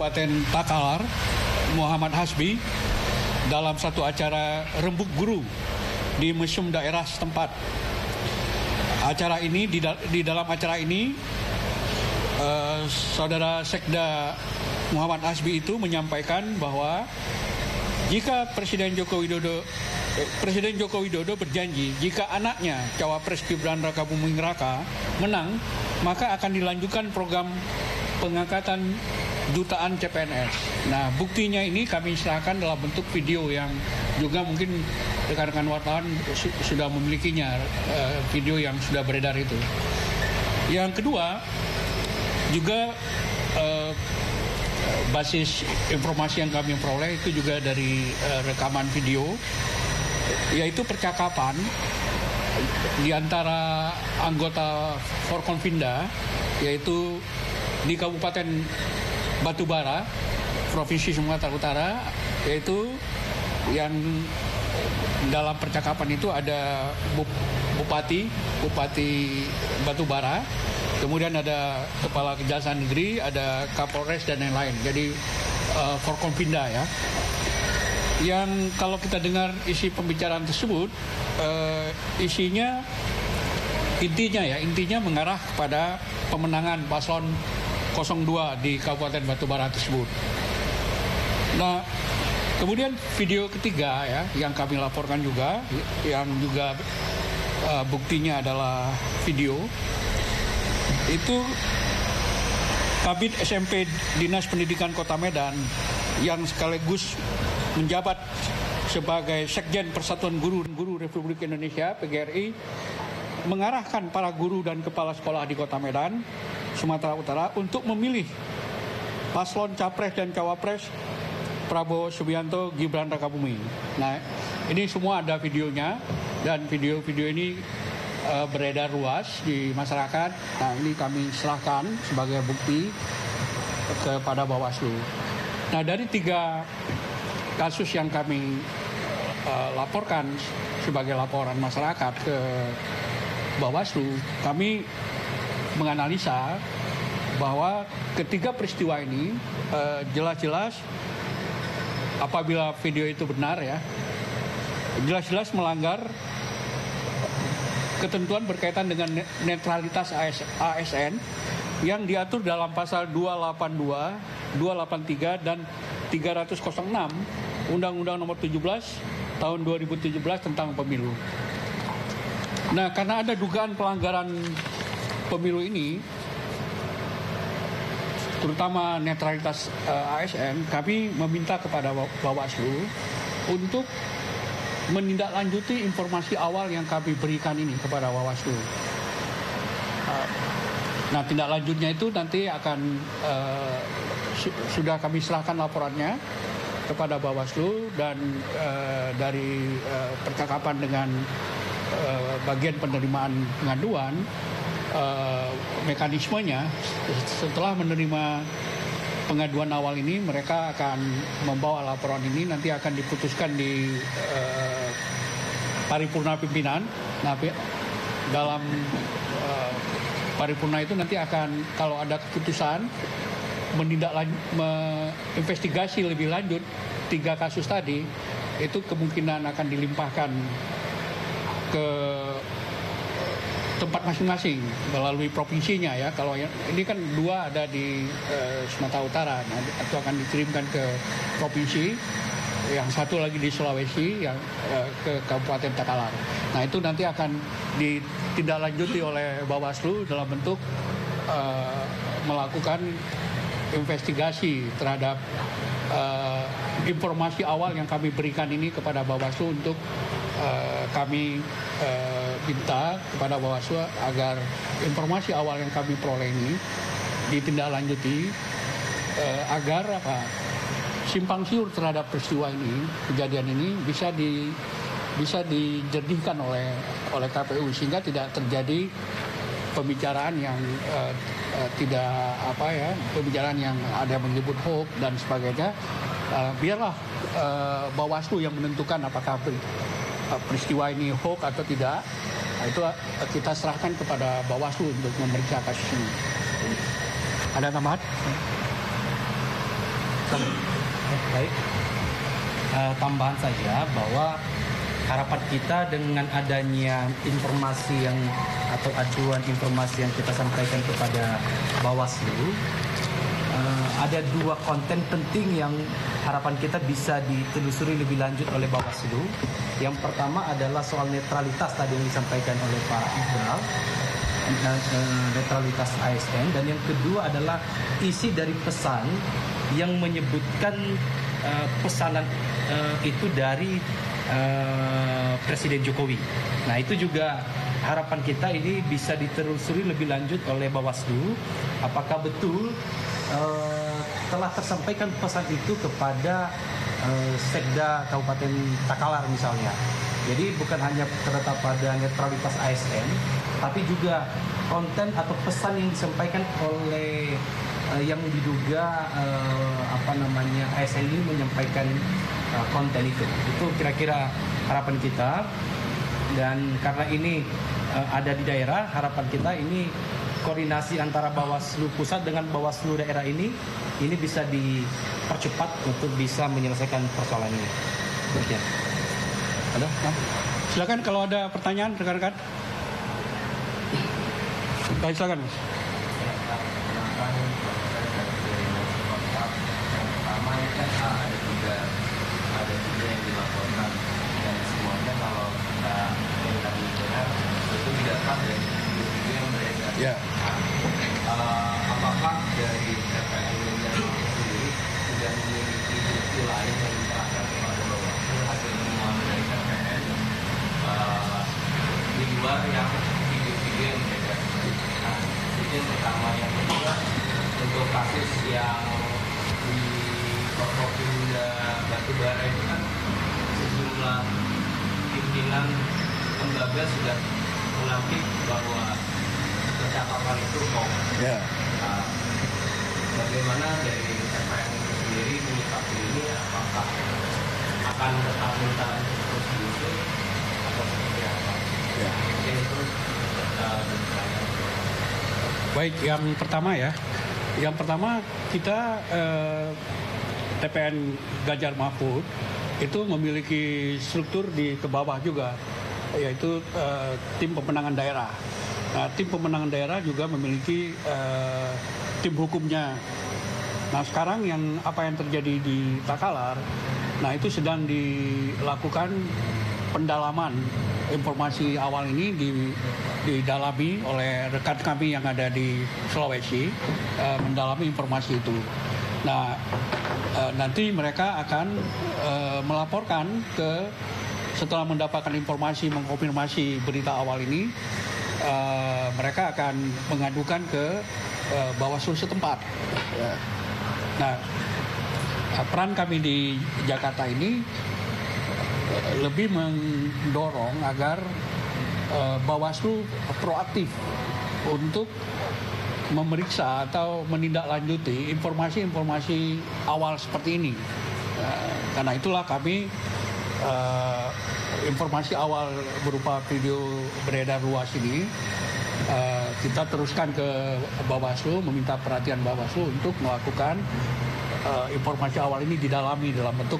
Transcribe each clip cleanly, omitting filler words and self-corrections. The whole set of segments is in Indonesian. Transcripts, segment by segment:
Kabupaten Takalar, Muhammad Hasbi, dalam satu acara rembuk guru di museum daerah setempat. Acara ini di dalam acara ini Saudara Sekda Muhammad Hasbi itu menyampaikan bahwa jika Presiden Joko Widodo berjanji jika anaknya Cawapres Gibran Rakabuming Raka menang, maka akan dilanjutkan program pengangkatan jutaan CPNS. Nah, buktinya ini kami serahkan dalam bentuk video yang juga mungkin rekan-rekan wartawan sudah memilikinya, video yang sudah beredar itu. Yang kedua, juga basis informasi yang kami peroleh itu juga dari rekaman video, yaitu percakapan di antara anggota Forkonvinda, yaitu di Kabupaten Batubara, Provinsi Sumatera Utara, yaitu yang dalam percakapan itu ada Bupati Batubara, kemudian ada Kepala Kejaksaan Negeri, ada Kapolres dan lain-lain. Jadi Forkonvinda ya. Yang kalau kita dengar isi pembicaraan tersebut, intinya mengarah kepada pemenangan paslon 02 di Kabupaten Batubara tersebut. Nah, kemudian video ketiga ya yang kami laporkan juga, yang juga buktinya adalah video itu Kabid SMP Dinas Pendidikan Kota Medan yang sekaligus menjabat sebagai Sekjen Persatuan Guru Republik Indonesia PGRI mengarahkan para guru dan kepala sekolah di Kota Medan, Sumatera Utara untuk memilih paslon Capres dan Cawapres Prabowo Subianto Gibran Rakabuming. Nah, ini semua ada videonya dan video-video ini beredar luas di masyarakat. Nah, ini kami serahkan sebagai bukti kepada Bawaslu. Nah, dari 3 kasus yang kami laporkan sebagai laporan masyarakat ke Bawaslu, kami menganalisa bahwa ketiga peristiwa ini jelas-jelas apabila video itu benar ya, jelas-jelas melanggar ketentuan berkaitan dengan netralitas ASN yang diatur dalam pasal 282, 283 dan 306 Undang-Undang Nomor 17 Tahun 2017 tentang pemilu. Nah, karena ada dugaan pelanggaran pemilu ini, terutama netralitas ASN, kami meminta kepada Bawaslu untuk menindaklanjuti informasi awal yang kami berikan ini kepada Bawaslu. Nah, tindak lanjutnya itu nanti akan sudah kami serahkan laporannya kepada Bawaslu dan dari percakapan dengan bagian penerimaan pengaduan, mekanismenya setelah menerima pengaduan awal ini mereka akan membawa laporan ini, nanti akan diputuskan di paripurna pimpinan. Nah, dalam paripurna itu nanti akan, kalau ada keputusan investigasi lebih lanjut 3 kasus tadi, itu kemungkinan akan dilimpahkan ke tempat masing-masing melalui provinsinya ya. Kalau ini kan 2 ada di Sumatera Utara, nah, itu akan dikirimkan ke provinsi, yang satu lagi di Sulawesi, yang ke Kabupaten Takalar. Nah, itu nanti akan ditindaklanjuti oleh Bawaslu dalam bentuk melakukan investigasi terhadap informasi awal yang kami berikan ini kepada Bawaslu, untuk kami minta kepada Bawaslu agar informasi awal yang kami peroleh ini ditindaklanjuti agar simpang siur terhadap peristiwa ini, kejadian ini bisa dijernihkan oleh KPU, sehingga tidak terjadi pembicaraan yang pembicaraan yang ada menyebut hoax dan sebagainya. Biarlah Bawaslu yang menentukan apakah peristiwa ini hoax atau tidak. Itu kita serahkan kepada Bawaslu untuk memeriksa kasus ini. Ada tambahan? Baik, tambahan saja bahwa harapan kita dengan adanya informasi atau aduan informasi yang kita sampaikan kepada Bawaslu, ada 2 konten penting yang harapan kita bisa ditelusuri lebih lanjut oleh Bawaslu. Yang pertama adalah soal netralitas tadi yang disampaikan oleh Pak Iqbal, netralitas ASN, dan yang kedua adalah isi dari pesan yang menyebutkan pesanan itu dari Presiden Jokowi. Nah, itu juga harapan kita ini bisa ditelusuri lebih lanjut oleh Bawaslu. Apakah betul telah tersampaikan pesan itu kepada Sekda Kabupaten Takalar misalnya. Jadi bukan hanya terletak pada netralitas ASN, tapi juga konten atau pesan yang disampaikan oleh yang diduga ASN ini menyampaikan konten itu kira-kira harapan kita. Dan karena ini ada di daerah, harapan kita ini koordinasi antara Bawaslu pusat dengan Bawaslu daerah ini bisa dipercepat untuk bisa menyelesaikan persoalan ini. Demikian. Ada? Silakan kalau ada pertanyaan rekan-rekan. Baik, silakan. Ada juga yang dilaporkan, dan semuanya kalau kita tadi dengar itu tidak sah dari video yang beredar. Ya. Apakah dari TPN sendiri sudah memiliki bukti lain yang diserahkan kepada Bawaslu hasil temuan dari TPN di luar yang video-video yang beredar? Nah, itu yang pertama. Yang kedua, untuk kasus yang di Forkopimda Batubara itu kan sejumlah pimpinan lembaga sudah menampik bahwa percakapan itu hoax. Ya. Bagaimana dari TPN sendiri menyikapi ini? Apakah akan tetap minta terus diusut atau seperti apa? Ya. Mungkin itu Baik, yang pertama ya. Yang pertama kita TPN Ganjar Mahfud itu memiliki struktur ke bawah juga, yaitu tim pemenangan daerah. Nah, tim pemenangan daerah juga memiliki tim hukumnya. Nah, sekarang apa yang terjadi di Takalar, nah itu sedang dilakukan pendalaman. Informasi awal ini didalami oleh rekan kami yang ada di Sulawesi, mendalami informasi itu. Nah, nanti mereka akan melaporkan setelah mendapatkan informasi, mengkonfirmasi berita awal ini, mereka akan mengadukan ke Bawaslu setempat. Nah, peran kami di Jakarta ini lebih mendorong agar Bawaslu proaktif untuk memeriksa atau menindaklanjuti informasi-informasi awal seperti ini. Karena itulah kami informasi awal berupa video beredar luas ini kita teruskan ke Bawaslu, meminta perhatian Bawaslu untuk melakukan informasi awal ini didalami dalam bentuk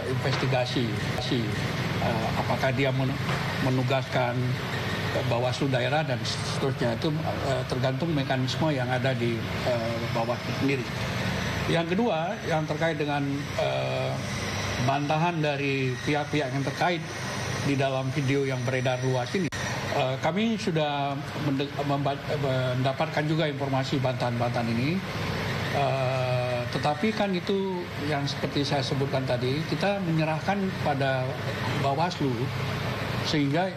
investigasi. Apakah dia menugaskan Bawaslu daerah dan seterusnya, itu tergantung mekanisme yang ada di Bawaslu sendiri. Yang kedua, yang terkait dengan bantahan dari pihak-pihak yang terkait di dalam video yang beredar luas ini, kami sudah mendapatkan juga informasi bantahan-bantahan ini. Tetapi kan itu yang seperti saya sebutkan tadi, kita menyerahkan pada Bawaslu, sehingga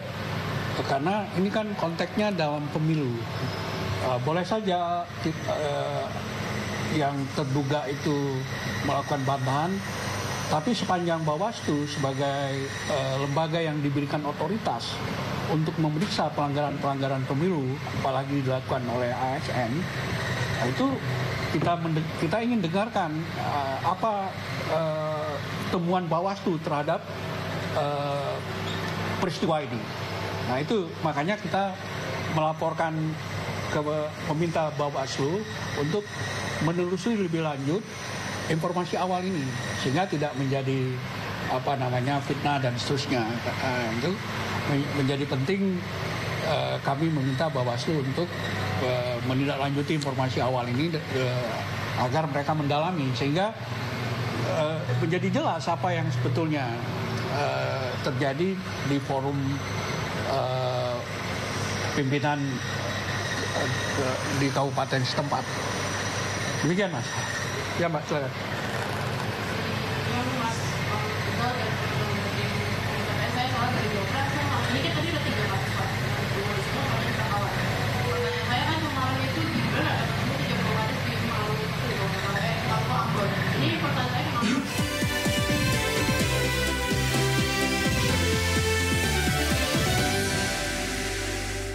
karena ini kan konteksnya dalam pemilu, boleh saja yang terduga itu melakukan bantahan, tapi sepanjang Bawaslu sebagai lembaga yang diberikan otoritas untuk memeriksa pelanggaran-pelanggaran pemilu, apalagi dilakukan oleh ASN, itu kita ingin dengarkan apa temuan Bawaslu terhadap peristiwa ini. Nah, itu makanya kita melaporkan meminta Bawaslu untuk menelusuri lebih lanjut informasi awal ini sehingga tidak menjadi fitnah dan seterusnya. Itu menjadi penting. Kami meminta Bawaslu untuk menindaklanjuti informasi awal ini agar mereka mendalami sehingga menjadi jelas apa yang sebetulnya terjadi di forum pimpinan di kabupaten setempat. Demikian, Mas. Ya, Mbak, silakan. Mas, saya soal dari Jogja, saya ini kan tadi udah 3 kali